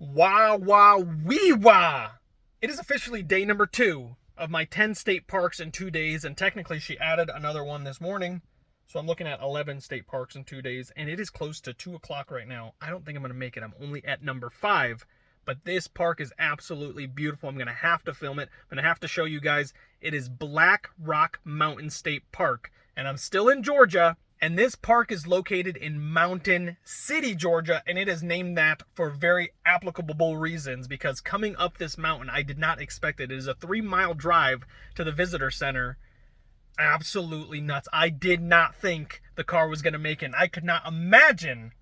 Wah, wah, wee, wah. It is officially day number 2 of my 10 state parks in 2 days, and technically she added another one this morning. So I'm looking at 11 state parks in 2 days, and it is close to 2 o'clock right now. I don't think I'm going to make it. I'm only at number 5, but this park is absolutely beautiful. I'm going to have to film it. I'm going to have to show you guys. It is Black Rock Mountain State Park, and I'm still in Georgia. And this park is located in Mountain City, Georgia, and it is named that for very applicable reasons, because coming up this mountain, I did not expect it. It is a 3-mile drive to the visitor center. Absolutely nuts. I did not think the car was going to make it. I could not imagine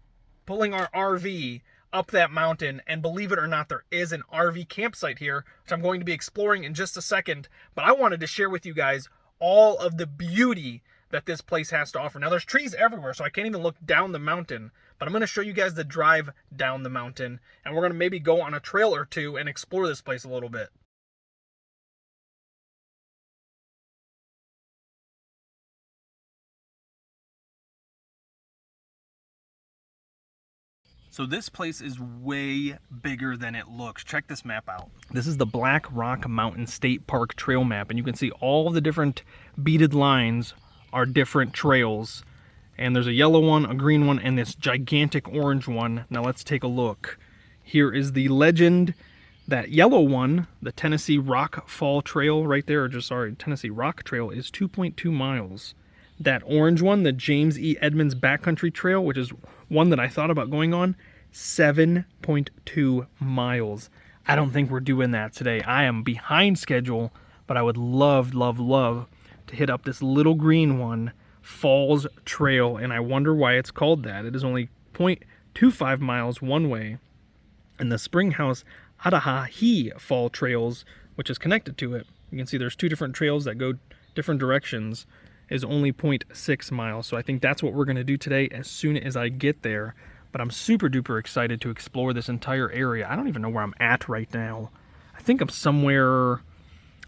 pulling our RV up that mountain, and believe it or not, there is an RV campsite here, which I'm going to be exploring in just a second, but I wanted to share with you guys all of the beauty that this place has to offer. Now, there's trees everywhere, so I can't even look down the mountain, but I'm going to show you guys the drive down the mountain, and we're going to maybe go on a trail or two and explore this place a little bit. So this place is way bigger than it looks. Check this map out. This is the Black Rock Mountain State Park trail map, and you can see all the different beaded lines are different trails, and there's a yellow one, a green one, and this gigantic orange one. Now let's take a look. Here is the legend. That yellow one, the Tennessee Rock Fall Trail right there, or just sorry, Tennessee Rock Trail, is 2.2 miles. That orange one, the James E. Edmonds Backcountry Trail, which is one that I thought about going on, 7.2 miles. I don't think we're doing that today. I am behind schedule, but I would love, love, love to hit up this little green one, Falls Trail, and I wonder why it's called that. It is only 0.25 miles one way, and the Springhouse Adahahi Fall Trails, which is connected to it, you can see there's 2 different trails that go different directions, is only 0.6 miles. So I think that's what we're going to do today as soon as I get there. But I'm super duper excited to explore this entire area. I don't even know where I'm at right now. I think I'm somewhere,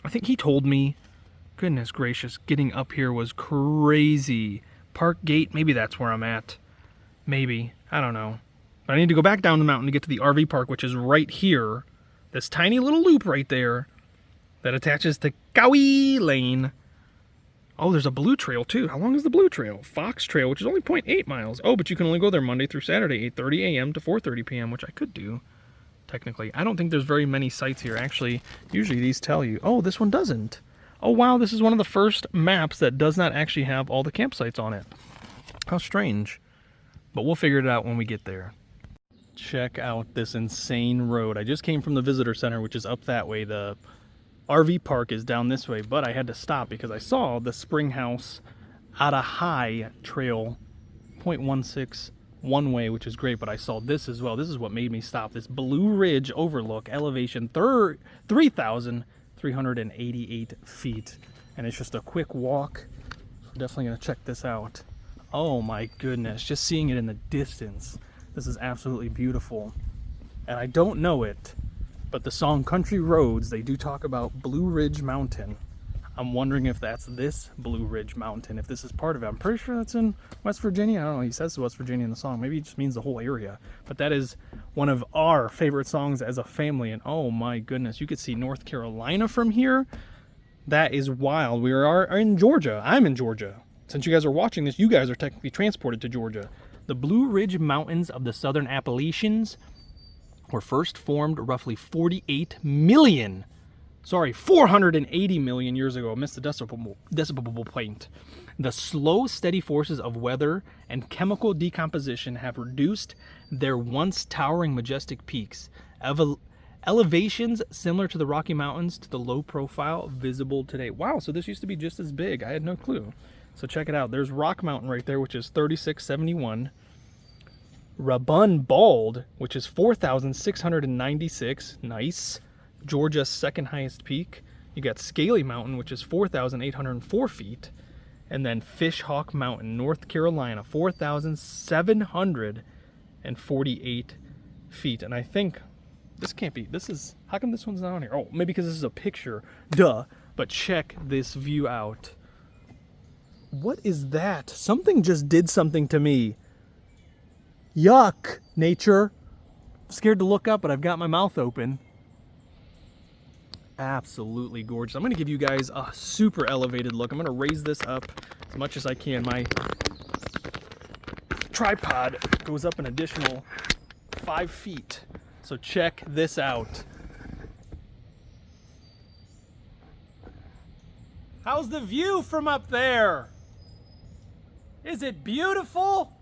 I think he told me. Goodness gracious, getting up here was crazy. Park Gate, maybe that's where I'm at. Maybe, I don't know. But I need to go back down the mountain to get to the RV park, which is right here. This tiny little loop right there that attaches to Cowie Lane. Oh, there's a blue trail too. How long is the blue trail? Fox Trail, which is only 0.8 miles. Oh, but you can only go there Monday through Saturday, 8:30 a.m. to 4:30 p.m., which I could do, technically. I don't think there's very many sites here. Actually, usually these tell you. Oh, this one doesn't. Oh, wow, this is one of the first maps that does not actually have all the campsites on it. How strange. But we'll figure it out when we get there. Check out this insane road. I just came from the visitor center, which is up that way. The RV park is down this way, but I had to stop because I saw the Springhouse Adahahi Trail, 0.16 one way, which is great, but I saw this as well. This is what made me stop. This Blue Ridge overlook, elevation 3,388 feet, and it's just a quick walk. So definitely gonna check this out. Oh my goodness, just seeing it in the distance, this is absolutely beautiful. And I don't know it, but the song Country Roads, they do talk about Blue Ridge Mountain. I'm wondering if that's this Blue Ridge Mountain, if this is part of it. I'm pretty sure that's in West Virginia. I don't know, he says West Virginia in the song. Maybe it just means the whole area. But that is one of our favorite songs as a family. And oh my goodness, you could see North Carolina from here. That is wild. We are in Georgia. I'm in Georgia. Since you guys are watching this, you guys are technically transported to Georgia. The Blue Ridge Mountains of the Southern Appalachians were first formed roughly 480 million years ago. I missed the decimal point. The slow, steady forces of weather and chemical decomposition have reduced their once towering, majestic peaks. Elevations similar to the Rocky Mountains to the low profile visible today. Wow, so this used to be just as big. I had no clue. So check it out. There's Rock Mountain right there, which is 3671. Rabun Bald, which is 4,696. Nice. Georgia's second highest peak. You got Scaly Mountain, which is 4,804 feet. And then Fishhawk Mountain, North Carolina, 4,748 feet. And I think this can't be, this is, how come this one's not on here? Oh, maybe because this is a picture. Duh. But check this view out. What is that? Something just did something to me. Yuck, nature. scared to look up, but I've got my mouth open. Absolutely gorgeous. I'm going to give you guys a super elevated look. I'm going to raise this up as much as I can. My tripod goes up an additional 5 feet. So check this out. How's the view from up there? Is it beautiful?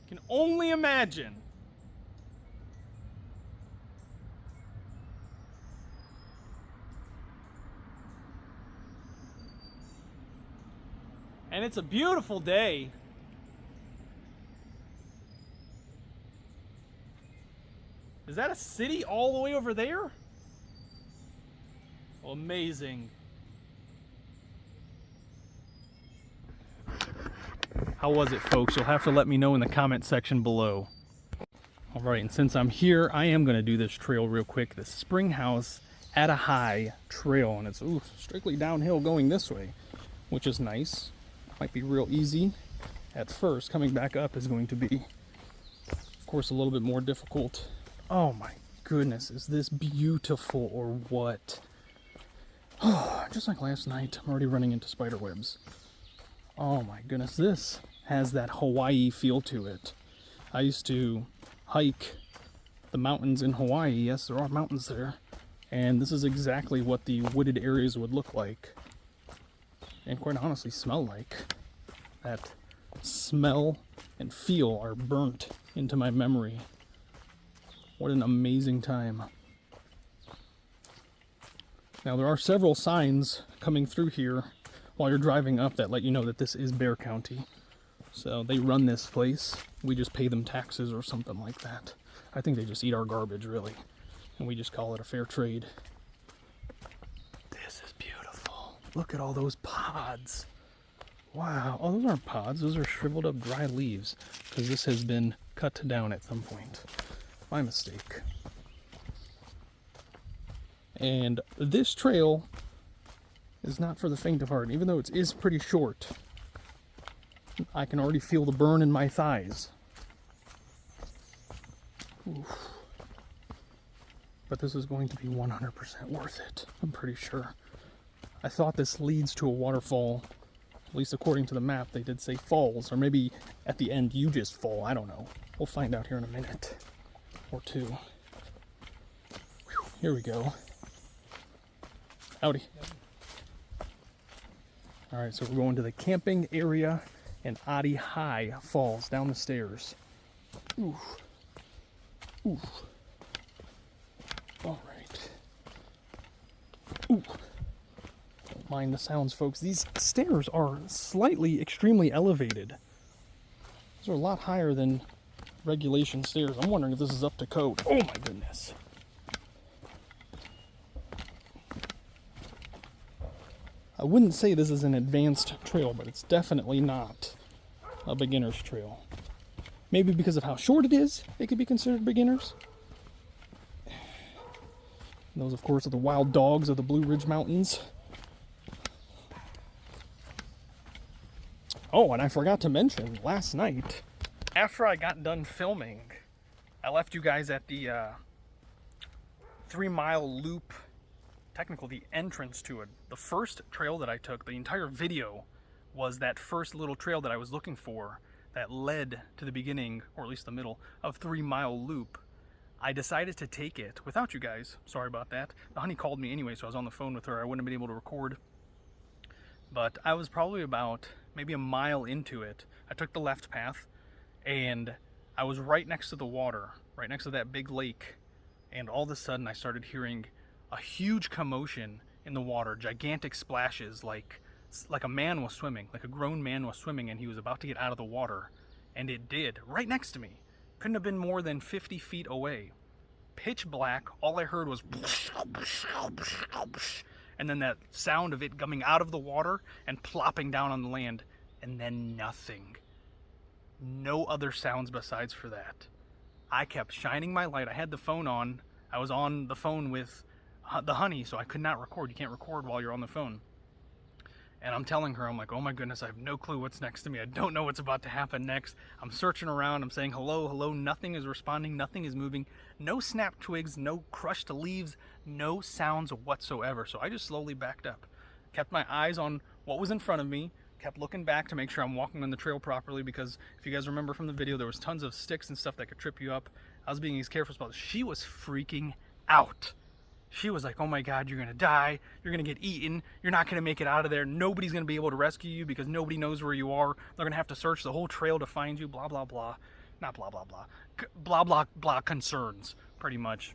Can only imagine. And it's a beautiful day. Is that a city all the way over there? Amazing. How was it, folks? You'll have to let me know in the comment section below. All right, and since I'm here, I am going to do this trail real quick. The Spring House at a High trail, and it's strictly downhill going this way, which is nice. Might be real easy at first. Coming back up is going to be, of course, a little bit more difficult. Oh my goodness, is this beautiful or what? Oh, just like last night, I'm already running into spider webs. Oh my goodness, this has that Hawaii feel to it. I used to hike the mountains in Hawaii. Yes, there are mountains there. And this is exactly what the wooded areas would look like. And quite honestly, smell like. That smell and feel are burnt into my memory. What an amazing time. Now there are several signs coming through here while you're driving up that let you know that this is Bear County. So they run this place. We just pay them taxes or something like that. I think they just eat our garbage, really. And we just call it a fair trade. This is beautiful. Look at all those pods. Wow. Oh, those aren't pods. Those are shriveled up dry leaves. Because this has been cut down at some point. My mistake. And this trail is not for the faint of heart. Even though it is pretty short, I can already feel the burn in my thighs. Oof. But this is going to be 100% worth it, I'm pretty sure. I thought this leads to a waterfall, at least according to the map. They did say falls, or maybe at the end you just fall, I don't know. We'll find out here in a minute or two. Whew, here we go. Howdy. Alright, so we're going to the camping area in Adi High Falls, down the stairs. Ooh. Ooh. Alright. Ooh. Don't mind the sounds, folks. These stairs are slightly, extremely elevated. These are a lot higher than regulation stairs. I'm wondering if this is up to code. Oh my goodness. I wouldn't say this is an advanced trail, but it's definitely not a beginner's trail. Maybe because of how short it is, it could be considered beginners. And those, of course, are the wild dogs of the Blue Ridge Mountains. Oh, and I forgot to mention, last night, after I got done filming, I left you guys at the 3-mile loop. Technically the entrance to it. The first trail that I took, the entire video was that first little trail that I was looking for that led to the beginning, or at least the middle, of 3-mile loop. I decided to take it without you guys. Sorry about that. The honey called me anyway, so I was on the phone with her. I wouldn't have been able to record. But I was probably about maybe a mile into it. I took the left path, and I was right next to the water, right next to that big lake. And all of a sudden I started hearing a huge commotion in the water, gigantic splashes, like a man was swimming, like a grown man was swimming, and he was about to get out of the water. And it did, right next to me. Couldn't have been more than 50 feet away. Pitch black, all I heard was and then that sound of it coming out of the water and plopping down on the land, and then nothing. No other sounds besides for that. I kept shining my light. I had the phone on. I was on the phone with the honey, so I could not record. You can't record while you're on the phone. And I'm telling her, I'm like, oh my goodness, I have no clue what's next to me. I don't know what's about to happen next. I'm searching around, I'm saying hello, hello, nothing is responding, nothing is moving. No snapped twigs, no crushed leaves, no sounds whatsoever. So I just slowly backed up. Kept my eyes on what was in front of me, kept looking back to make sure I'm walking on the trail properly, because if you guys remember from the video, there was tons of sticks and stuff that could trip you up. I was being as careful as possible. She was freaking out. She was like, oh my God, you're gonna die, you're gonna get eaten, you're not gonna make it out of there, nobody's gonna be able to rescue you because nobody knows where you are, they're gonna have to search the whole trail to find you, blah, blah, blah. Not blah, blah, blah. Blah, blah, blah concerns, pretty much.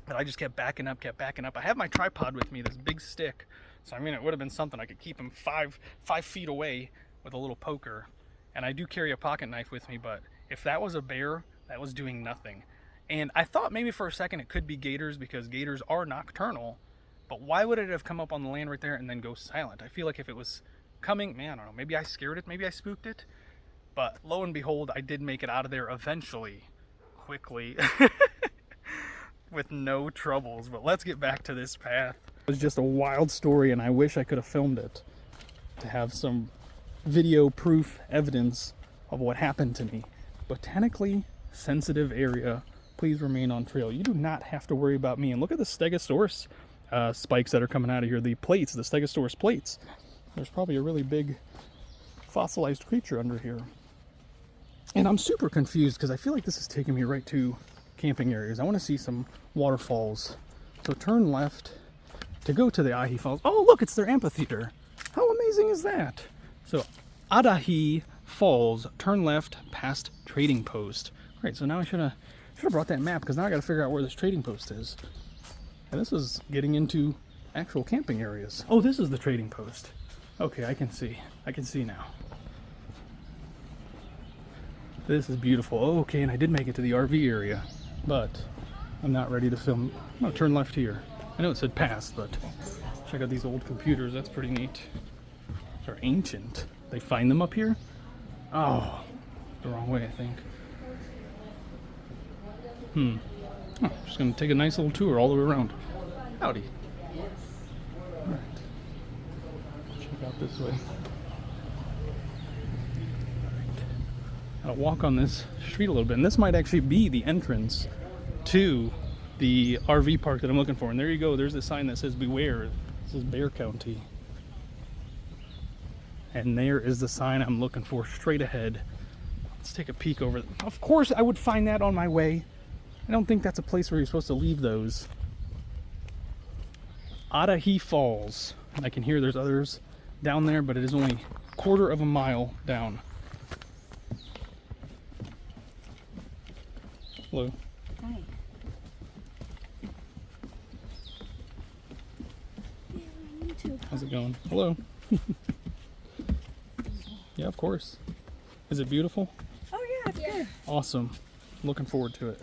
But I just kept backing up, kept backing up. I have my tripod with me, this big stick. So I mean, it would have been something. I could keep him five feet away with a little poker. And I do carry a pocket knife with me, but if that was a bear, that was doing nothing. And I thought maybe for a second it could be gators, because gators are nocturnal, but why would it have come up on the land right there and then go silent? I feel like if it was coming, man, I don't know, maybe I scared it, maybe I spooked it, but lo and behold, I did make it out of there eventually, quickly, with no troubles. But let's get back to this path. It was just a wild story, and I wish I could have filmed it to have some video proof evidence of what happened to me. Botanically sensitive area. Please remain on trail. You do not have to worry about me. And look at the Stegosaurus spikes that are coming out of here. The plates, the Stegosaurus plates. There's probably a really big fossilized creature under here. And I'm super confused because I feel like this is taking me right to camping areas. I want to see some waterfalls. So turn left to go to the Ahi Falls. Oh, look, it's their amphitheater. How amazing is that? So Adahi Falls, turn left past Trading Post. Great, so now I should have brought that map, because now I got to figure out where this trading post is. And this is getting into actual camping areas. Oh, this is the trading post. Okay, I can see now. This is beautiful. Oh, okay, and I did make it to the RV area, but I'm not ready to film. I'm gonna turn left here. I know it said past, but check out these old computers. That's pretty neat. They're ancient. They find them up here? Oh, the wrong way, I think. Oh, just gonna take a nice little tour all the way around. Howdy. Alright. Check out this way. Alright. I'll walk on this street a little bit, and this might actually be the entrance to the RV park that I'm looking for. And there you go, there's the sign that says beware. This is Bear County. And there is the sign I'm looking for straight ahead. Let's take a peek over. Of course I would find that on my way. I don't think that's a place where you're supposed to leave those. Adahi Falls. I can hear there's others down there, but it is only a quarter of a mile down. Hello. Hi. How's it going? Hello. Yeah, of course. Is it beautiful? Oh yeah, it's good. Awesome. Looking forward to it.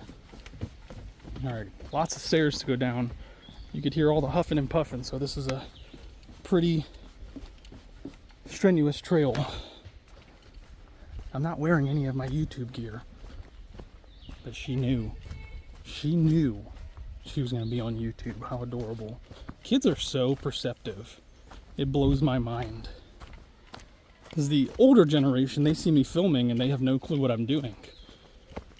Alright, lots of stairs to go down. You could hear all the huffing and puffing, so this is a pretty strenuous trail. I'm not wearing any of my YouTube gear, but she knew she was going to be on YouTube. How adorable. Kids are so perceptive. It blows my mind. Because the older generation, they see me filming and they have no clue what I'm doing.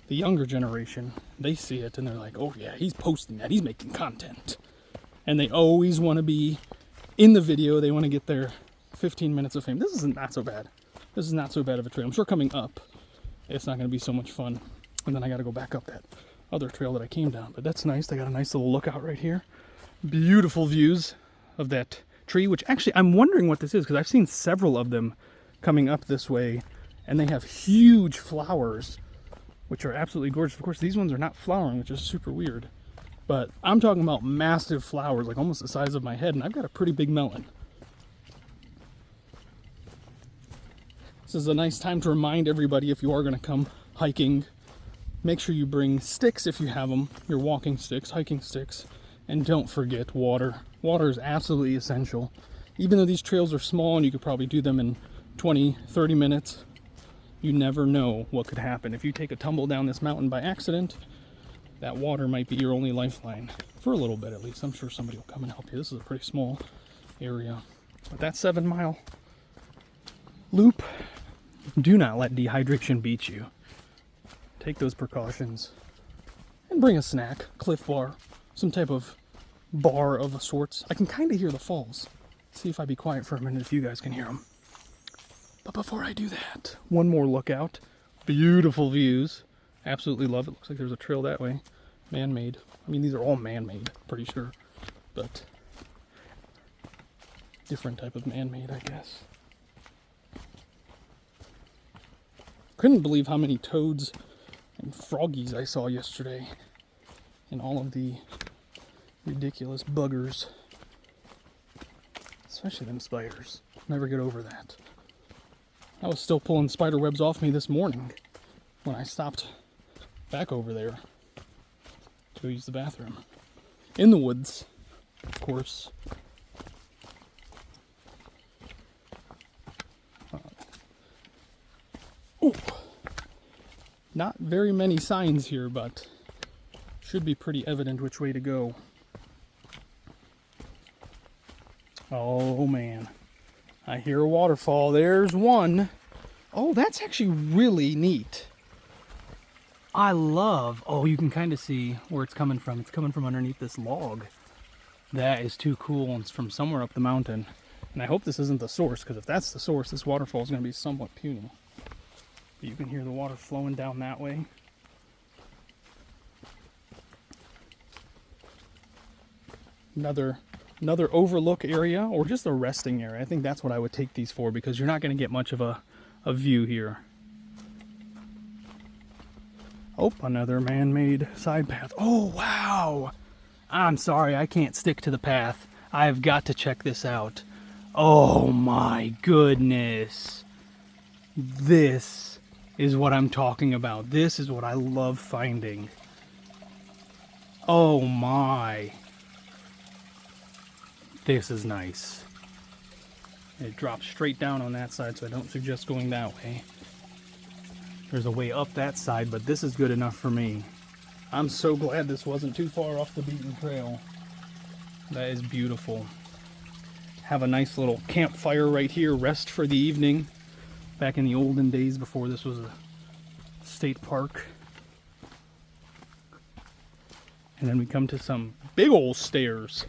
The younger generation, they see it and they're like, oh yeah, he's posting that, he's making content. And they always want to be in the video. They want to get their 15 minutes of fame. This isn't not so bad. This is not so bad of a trail. I'm sure coming up, it's not going to be so much fun. And then I got to go back up that other trail that I came down. But that's nice. They got a nice little lookout right here. Beautiful views of that tree, which actually I'm wondering what this is, because I've seen several of them coming up this way, and they have huge flowers, which are absolutely gorgeous. Of course, these ones are not flowering, which is super weird. But I'm talking about massive flowers, like almost the size of my head, and I've got a pretty big melon. This is a nice time to remind everybody, if you are going to come hiking, make sure you bring sticks if you have them, your walking sticks, hiking sticks, and don't forget water. Water is absolutely essential. Even though these trails are small and you could probably do them in 20, 30 minutes, you never know what could happen. If you take a tumble down this mountain by accident, that water might be your only lifeline. For a little bit at least. I'm sure somebody will come and help you. This is a pretty small area. But that 7-mile loop, do not let dehydration beat you. Take those precautions and bring a snack, Cliff Bar, some type of bar of sorts. I can kind of hear the falls. See if I be quiet for a minute if you guys can hear them. But before I do that, one more lookout. Beautiful views. Absolutely love it. Looks like there's a trail that way. Man-made. I mean, these are all man-made, pretty sure. But different type of man-made, I guess. Couldn't believe how many toads and froggies I saw yesterday. And all of the ridiculous buggers. Especially them spiders. Never get over that. I was still pulling spider webs off me this morning when I stopped back over there to go use the bathroom. In the woods, of course. Ooh. Not very many signs here, but should be pretty evident which way to go. Oh man, I hear a waterfall. There's one. Oh, that's actually really neat. I love, oh, you can kind of see where it's coming from. It's coming from underneath this log. That is too cool. It's from somewhere up the mountain. And I hope this isn't the source, because if that's the source, this waterfall is going to be somewhat puny. But you can hear the water flowing down that way. Another overlook area, or just a resting area. I think that's what I would take these for, because you're not going to get much of a view here. Oh, another man-made side path. Oh, wow! I'm sorry, I can't stick to the path. I've got to check this out. Oh my goodness. This is what I'm talking about. This is what I love finding. Oh my. This is nice. It drops straight down on that side, so I don't suggest going that way. There's a way up that side, but this is good enough for me. I'm so glad this wasn't too far off the beaten trail. That is beautiful. Have a nice little campfire right here, rest for the evening. Back in the olden days before this was a state park. And then we come to some big old stairs.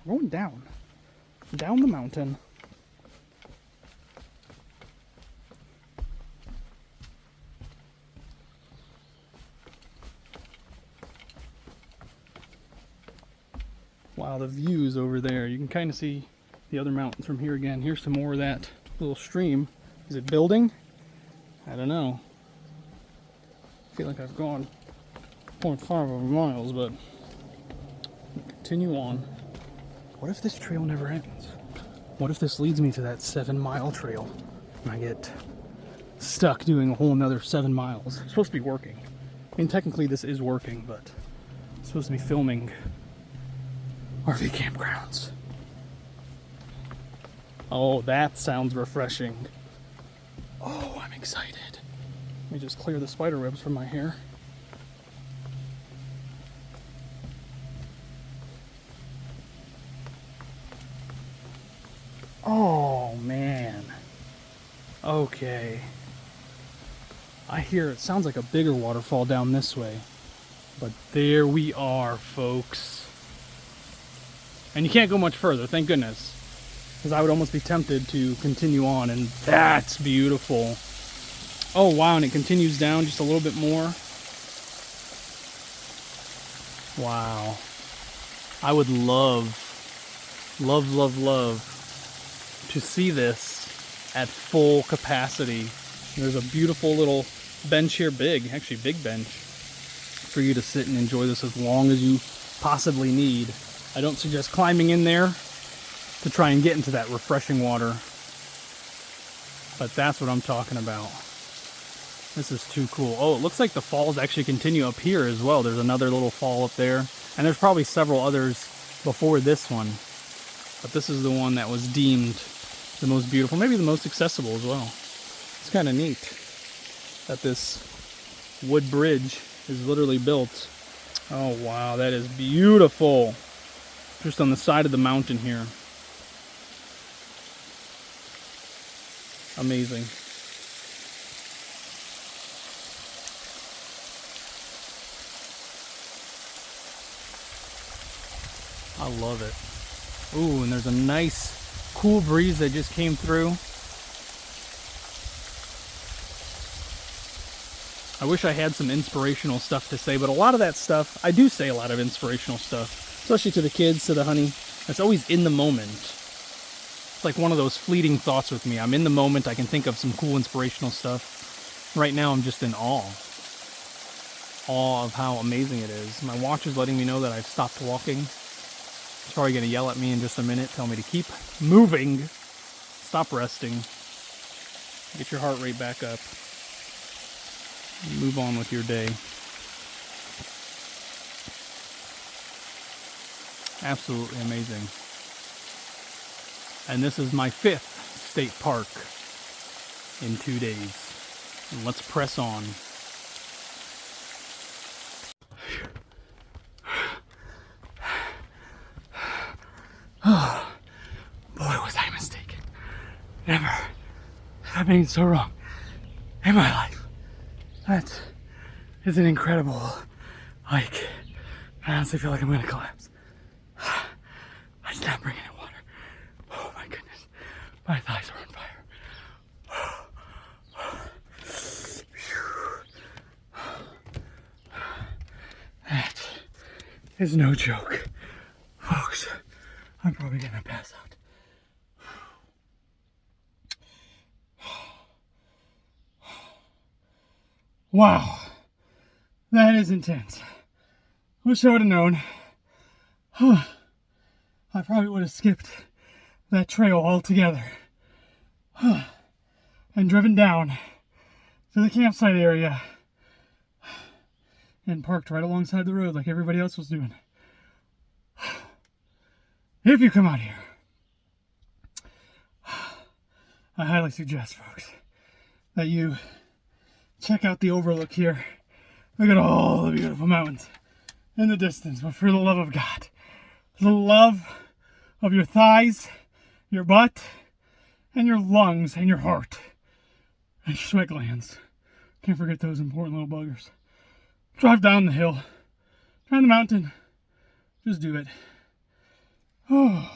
We're going down the mountain. Wow, the views over there. You can kind of see the other mountains from here again. Here's some more of that little stream. Is it building? I don't know. I feel like I've gone 0.5 miles, but continue on. What if this trail never ends? What if this leads me to that 7-mile trail and I get stuck doing a whole another 7 miles? It's supposed to be working. I mean, technically this is working, but it's supposed to be filming RV campgrounds. Oh, that sounds refreshing. Oh, I'm excited. Let me just clear the spider webs from my hair. Oh, man. Okay. I hear it sounds like a bigger waterfall down this way. But there we are, folks. And you can't go much further, thank goodness. Because I would almost be tempted to continue on, and that's beautiful. Oh wow, and it continues down just a little bit more. Wow. I would love to see this at full capacity. There's a beautiful little bench here, actually big bench, for you to sit and enjoy this as long as you possibly need. I don't suggest climbing in there to try and get into that refreshing water, but that's what I'm talking about. This is too cool. Oh, it looks like the falls actually continue up here as well. There's another little fall up there, and there's probably several others before this one, but this is the one that was deemed the most beautiful, maybe the most accessible as well. It's kind of neat that this wood bridge is literally built. Oh wow, that is beautiful. Just on the side of the mountain here. Amazing. I love it. Ooh, and there's a nice cool breeze that just came through. I wish I had some inspirational stuff to say, but a lot of that stuff, I do say a lot of inspirational stuff, especially to the kids, to the honey. It's always in the moment. It's like one of those fleeting thoughts with me. I'm in the moment, I can think of some cool inspirational stuff. Right now I'm just in awe. Awe of how amazing it is. My watch is letting me know that I've stopped walking. It's probably going to yell at me in just a minute, tell me to keep moving. Stop resting. Get your heart rate back up. Move on with your day. Absolutely amazing. And this is my 5th state park in 2 days. And let's press on. Oh, boy, was I mistaken. Never have I been so wrong in my life. That is an incredible hike. I honestly feel like I'm going to collapse. I did not bring any water. Oh my goodness. My thighs are on fire. That is no joke. Folks, I'm probably going to pass out. Wow, that is intense. Wish I would have known. I probably would have skipped that trail altogether and driven down to the campsite area and parked right alongside the road like everybody else was doing. If you come out here, I highly suggest, folks, that you check out the overlook here. Look at all the beautiful mountains in the distance. But for the love of God, for the love of your thighs, your butt, and your lungs, and your heart, and your sweat glands, can't forget those important little buggers. Drive down the hill, climb the mountain, just do it. Oh,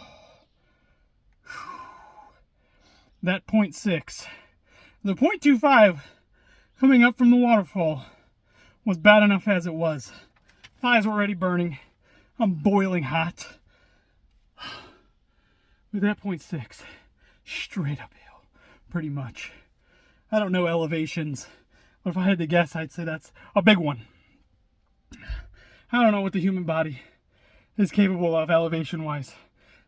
that 0.6, the 0.25 coming up from the waterfall was bad enough as it was. Thighs were already burning. I'm boiling hot. With that 0.6, straight uphill, pretty much. I don't know elevations, but if I had to guess, I'd say that's a big one. I don't know what the human body is capable of elevation-wise,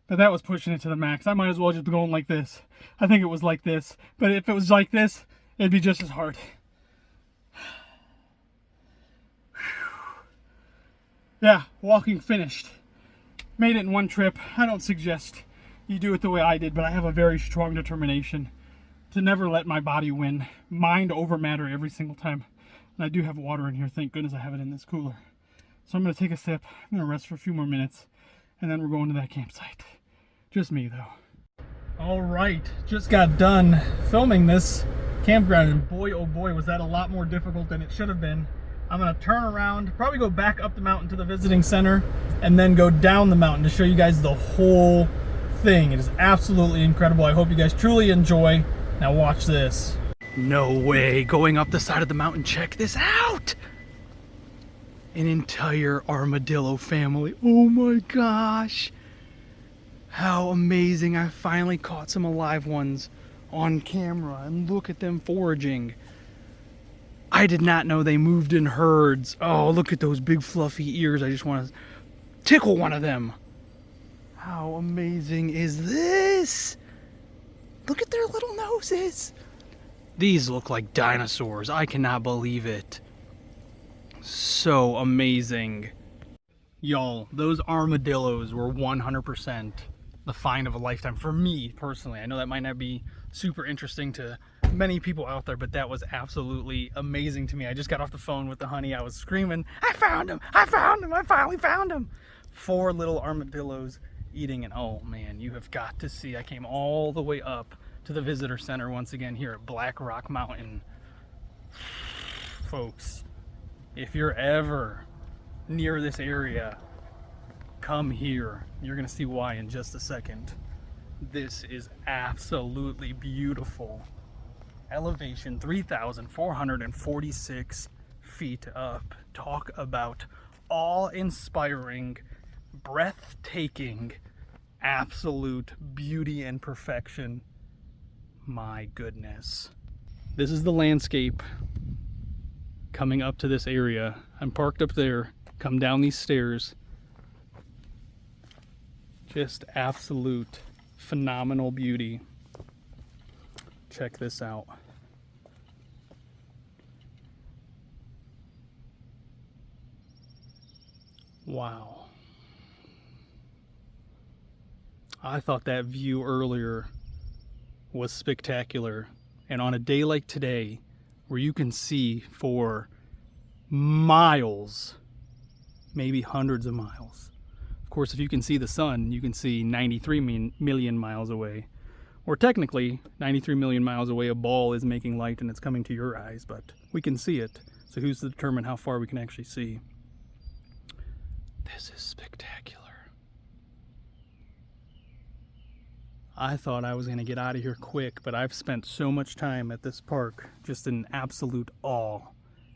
but that was pushing it to the max. I might as well just be going like this. I think it was like this, but if it was like this, it'd be just as hard. Yeah, walking finished. Made it in one trip. I don't suggest you do it the way I did, but I have a very strong determination to never let my body win. Mind over matter every single time. And I do have water in here. Thank goodness I have it in this cooler. So I'm going to take a sip. I'm going to rest for a few more minutes. And then we're going to that campsite. Just me, though. All right. Just got done filming this campground. And boy, oh boy, was that a lot more difficult than it should have been. I'm going to turn around, probably go back up the mountain to the visiting center, and then go down the mountain to show you guys the whole thing. It is absolutely incredible. I hope you guys truly enjoy. Now watch this. No way, going up the side of the mountain, check this out! An entire armadillo family. Oh my gosh! How amazing, I finally caught some alive ones on camera, and look at them foraging. I did not know they moved in herds. Oh, look at those big fluffy ears. I just want to tickle one of them. How amazing is this? Look at their little noses. These look like dinosaurs. I cannot believe it. So amazing. Y'all, those armadillos were 100% the find of a lifetime for me personally. I know that might not be super interesting to many people out there, but that was absolutely amazing to me. I just got off the phone with the honey. I was screaming, I found him! I found him! I finally found him! 4 little armadillos eating, and oh man, you have got to see. I came all the way up to the visitor center once again here at Black Rock Mountain. Folks, if you're ever near this area, come here. You're gonna see why in just a second. This is absolutely beautiful. Elevation 3,446 feet up. Talk about awe-inspiring, breathtaking, absolute beauty and perfection. My goodness. This is the landscape coming up to this area. I'm parked up there, come down these stairs. Just absolute phenomenal beauty. Check this out. Wow. I thought that view earlier was spectacular. And on a day like today, where you can see for miles, maybe hundreds of miles. Of course, if you can see the sun, you can see 93 million miles away. Or technically, 93 million miles away, a ball is making light and it's coming to your eyes, but we can see it. So who's to determine how far we can actually see? This is spectacular. I thought I was going to get out of here quick, but I've spent so much time at this park just in absolute awe.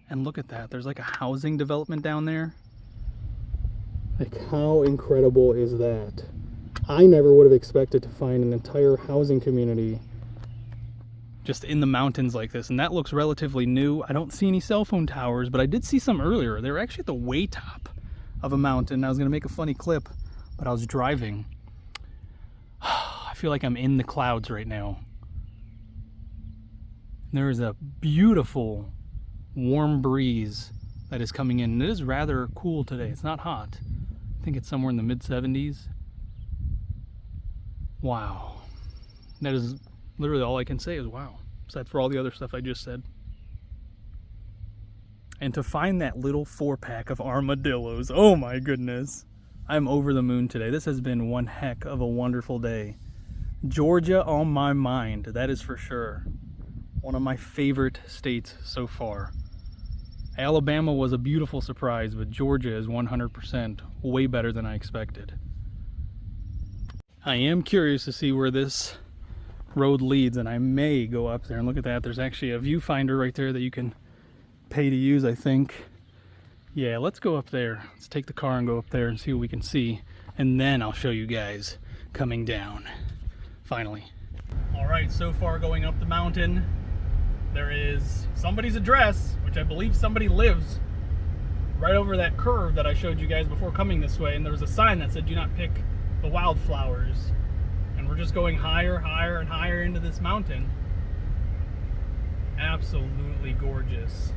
And look at that, there's like a housing development down there. Like, how incredible is that? I never would have expected to find an entire housing community just in the mountains like this, and that looks relatively new. I don't see any cell phone towers, but I did see some earlier. They were actually at the way top of a mountain. I was going to make a funny clip, but I was driving. I feel like I'm in the clouds right now. There is a beautiful warm breeze that is coming in. It is rather cool today. It's not hot. I think it's somewhere in the mid-70s. Wow. That is literally all I can say is wow. Aside for all the other stuff I just said. And to find that little 4-pack of armadillos, oh my goodness. I'm over the moon today. This has been one heck of a wonderful day. Georgia on my mind, that is for sure. One of my favorite states so far. Alabama was a beautiful surprise, but Georgia is 100% way better than I expected. I am curious to see where this road leads, and I may go up there and look at that. There's actually a viewfinder right there that you can pay to use, I think. Yeah, let's go up there. Let's take the car and go up there and see what we can see, and then I'll show you guys coming down. Finally. All right, so far going up the mountain, there is somebody's address, which I believe somebody lives right over that curve that I showed you guys before coming this way, and there was a sign that said do not pick the wildflowers. And we're just going higher, higher, and higher into this mountain. Absolutely gorgeous.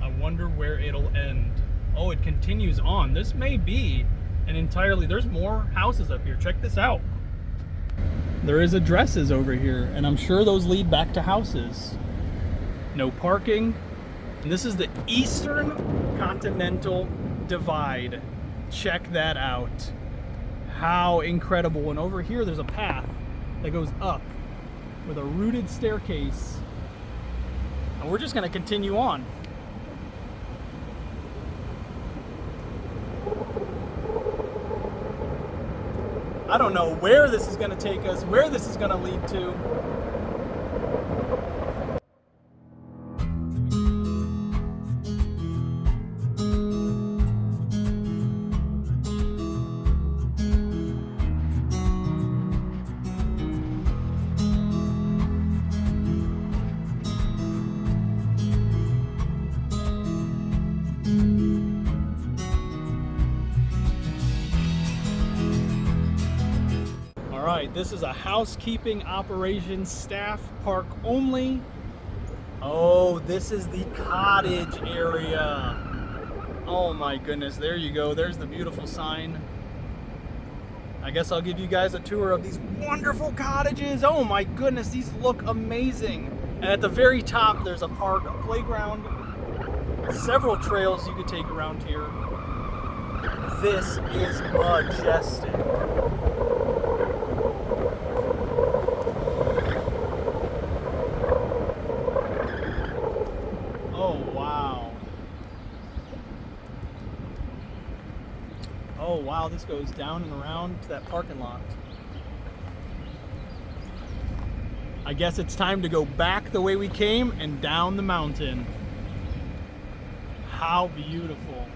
I wonder where it'll end. Oh, it continues on. This may be an entirely, there's more houses up here. Check this out. There is addresses over here, and I'm sure those lead back to houses. No parking. And this is the Eastern Continental Divide. Check that out. How incredible. And over here there's a path that goes up with a rooted staircase. And we're just going to continue on. I don't know where this is going to take us, where this is going to lead to. This is a housekeeping operations staff park only. Oh, this is the cottage area. Oh my goodness, there you go. There's the beautiful sign. I guess I'll give you guys a tour of these wonderful cottages. Oh my goodness, these look amazing. And at the very top, there's a park, a playground, several trails you could take around here. This is majestic. Oh wow, this goes down and around to that parking lot. I guess it's time to go back the way we came and down the mountain. How beautiful.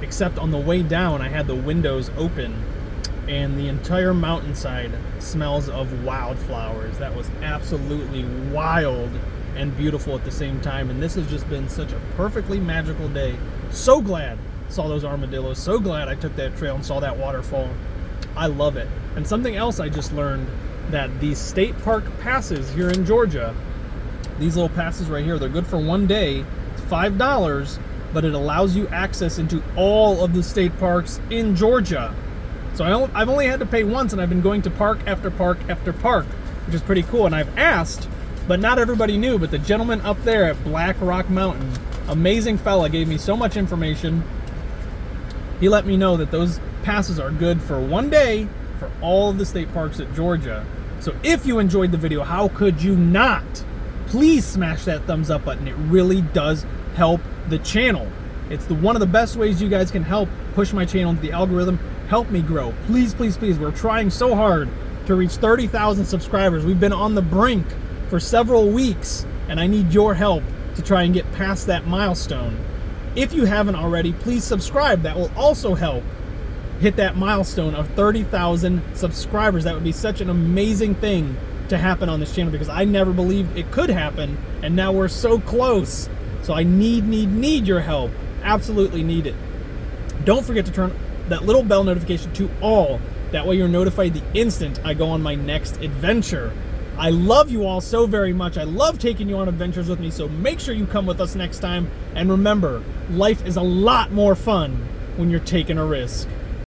Except on the way down, I had the windows open, and the entire mountainside smells of wildflowers. That was absolutely wild and beautiful at the same time, and this has just been such a perfectly magical day. So glad I saw those armadillos. So glad I took that trail and saw that waterfall. I love it. And something else I just learned, that these state park passes here in Georgia, these little passes right here, they're good for one day. It's $5, but it allows you access into all of the state parks in Georgia. So I've only had to pay once, and I've been going to park after park after park, which is pretty cool. And I've asked, but not everybody knew, but the gentleman up there at Black Rock Mountain, amazing fella, gave me so much information. He let me know that those passes are good for one day for all of the state parks at Georgia. So if you enjoyed the video, how could you not? Please smash that thumbs up button. It really does help the channel. It's one of the best ways you guys can help push my channel into the algorithm, help me grow. Please, please, please. We're trying so hard to reach 30,000 subscribers. We've been on the brink for several weeks, and I need your help to try and get past that milestone. If you haven't already, please subscribe. That will also help hit that milestone of 30,000 subscribers. That would be such an amazing thing to happen on this channel, because I never believed it could happen, and now we're so close. So I need your help. Absolutely need it. Don't forget to turn that little bell notification to all. That way you're notified the instant I go on my next adventure. I love you all so very much. I love taking you on adventures with me, so make sure you come with us next time. And remember, life is a lot more fun when you're taking a risk.